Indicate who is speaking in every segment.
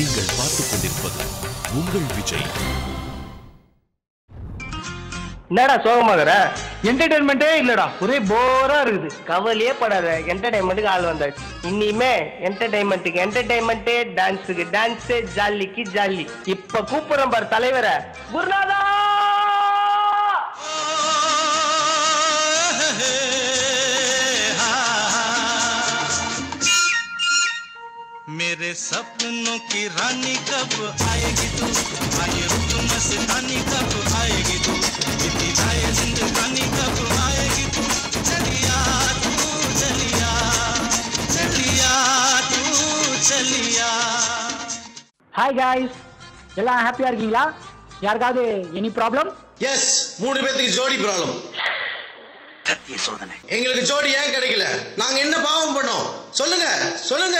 Speaker 1: நீங்கள் பார்த்துக் கொண்டிருப்பது உங்கள் விஜய்.
Speaker 2: என்னடா சோகமாகற? என்டர்டைன்மெண்டே இல்லடா, ஒரே போரா இருக்குது. கவலையே படாத, என்டர்டைன்மெண்ட்டுக்கு ஆள் வந்தாச்சு. இனிமே என்டர்டைன்மெண்ட்டுக்கு என்டர்டைன்மெண்ட்டே, டான்ஸுக்கு டான்ஸே, ஜாலிக்கு ஜாலி. இப்ப கூப்பிடுறோம் பார் தலைவரை, குருநாதா.
Speaker 3: मेरे सपनों की रानी कब आएगी तू, आए रुक मस्तानी कब आएगी तू, इब्तिदाए जिंदगानी कब आएगी तू, चलिया तू चलिया, चलिया तू चलिया.
Speaker 4: ஹாய் காய்ஸ், எல்லாம் ஹாப்பியா இருக்கீங்களா? யாருக்காவது எனி ப்ராப்ளம்?
Speaker 5: எஸ், 3 பேருக்கு ஜோடி ப்ராப்ளம். சோதனை. எங்களுக்கு ஜோடி ஏன் கிடைக்கல? நாங்க என்ன பாவம் பண்ணோம்? சொல்லுங்க சொல்லுங்க.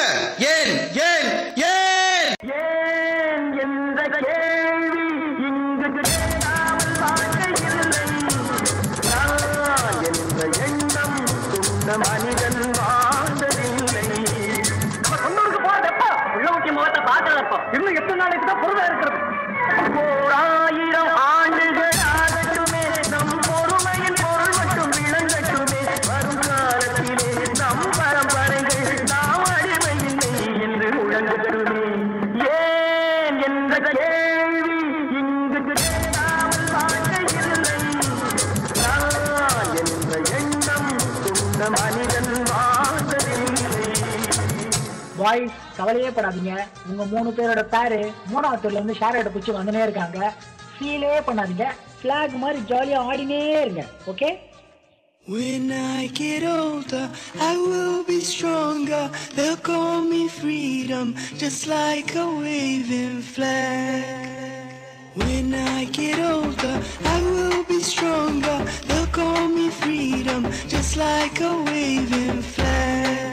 Speaker 5: ஏன் ஏன் ஏன்
Speaker 2: ஏன் என்ற கேள்வி இங்கு கேளாமல் வாழ்க்கையில்லை. நான் என்ற எண்ணம் கொண்ட மனிதன் வாழ்ந்ததில்லை. நம்ம சொன்னூருக்கு போறதப்பா, உள்ள ஊட்டி முகத்தை பார்க்கறப்போ இன்னும் எத்தனை நாளைக்கு தான் பொறுமை இருக்கிறது? 1000 ஆண்டுகள் ஆகட்டுமே, நம் பொறுமையின் பொருள் மட்டும் விளங்கட்டுமே. வரும் காலத்திலே நம் பரம்பரைகள் நாம் அடிமையில்லை என்று முழங்கட்டுமே. ஏன் என்ற கேள்வி இங்கு கேளாமல் வாழ்க்கையில்லை. நான் என்ற எண்ணம் கொண்ட மனிதன் வாழ்ந்ததில்லை.
Speaker 4: பாய்ஸ், கவலையே படாதீங்க. உங்க 3 பேரோட பேரு 3வது பேர்ல இருந்து ஷேர் எடுத்து பிடிச்சி வந்துனே இருக்காங்க. ஃபீலே பண்ணாதீங்க, ஃபிளாக் மாதிரி ஜாலியா ஆடினே இருங்க. Okay?
Speaker 6: When I get older, I will be stronger. They'll call me freedom, just like a waving flag. When I get older, I will be stronger. They'll call me freedom, just like a waving flag.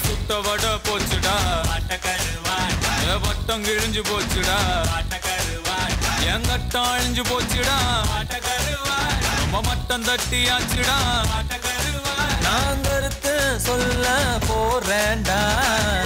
Speaker 7: சுட்ட வட போச்சுடா, வட்டம் கிழிஞ்சு போச்சுடா, எங்கட்டம் அழிஞ்சு போச்சுடா, நம்ம மட்டம் தட்டியாச்சுடா. நான் கருத்து சொல்ல போறேன்டா.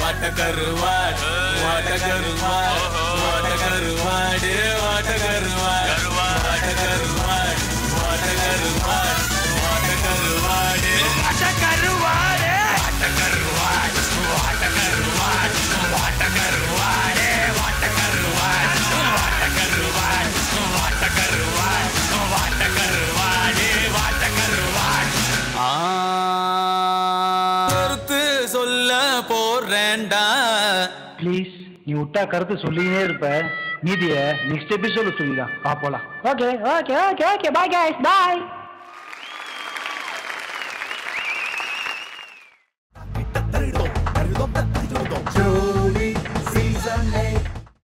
Speaker 7: வாட்டக்கருவாட் வாட்டக்கருவாட் வாட்டக்கருவாடு வாட்டக்கருவாட் வாட்டக்கருவாட் வாட்டக்கருவாட் வாட்டக்கருவாடு வாட்டக்கருவாடு வாட்டக்கருவாட் வாட்டக்கருவாட் வாட்டக்கருவாடு வாட்டக்கருவாட் வாட்டக்கருவாட் வாட்டக்கருவாட் வாட்டக்கருவாடு வாட்டக்கருவாட். கருத்து சொல்ல போறேன்டா.
Speaker 2: ப்ளீஸ், நீ விட்டா கருத்து சொல்லினே இருப்ப. மீதிய நெக்ஸ்ட் எபிசோட சொல்லிதான் பாப்போலாம்.
Speaker 4: Okay okay okay okay. Bye guys, bye.
Speaker 1: Joe